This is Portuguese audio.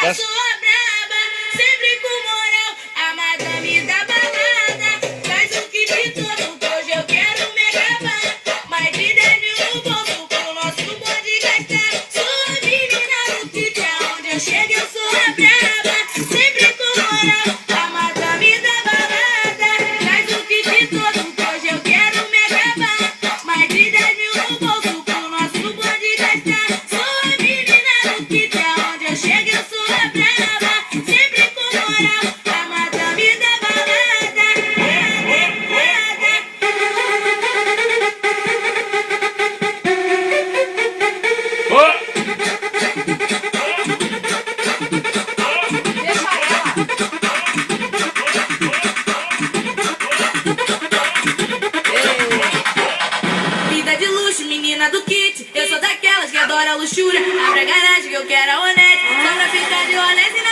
Eu sou a braba, sempre com moral, a madame da balada. Traz o kit todo, que hoje eu quero me acabar. Mais de 10 mil no bolso pro nosso bonde gastar. Sou a menina do kit, aonde eu chego eu sou a braba, sempre com moral, a madame da balada. Traz o kit todo, que hoje eu quero me acabar. Mais de 10 mil no bolso pro nosso bonde gastar. Sou a menina do kit, aonde eu chego eu sou a braba, sempre com moral, a madame da balada. Vida de luxo, menina do kit. Eu sou daquelas que adora luxúria. Abre a garagem que eu quero a Onete. Só pra ficar de Onete.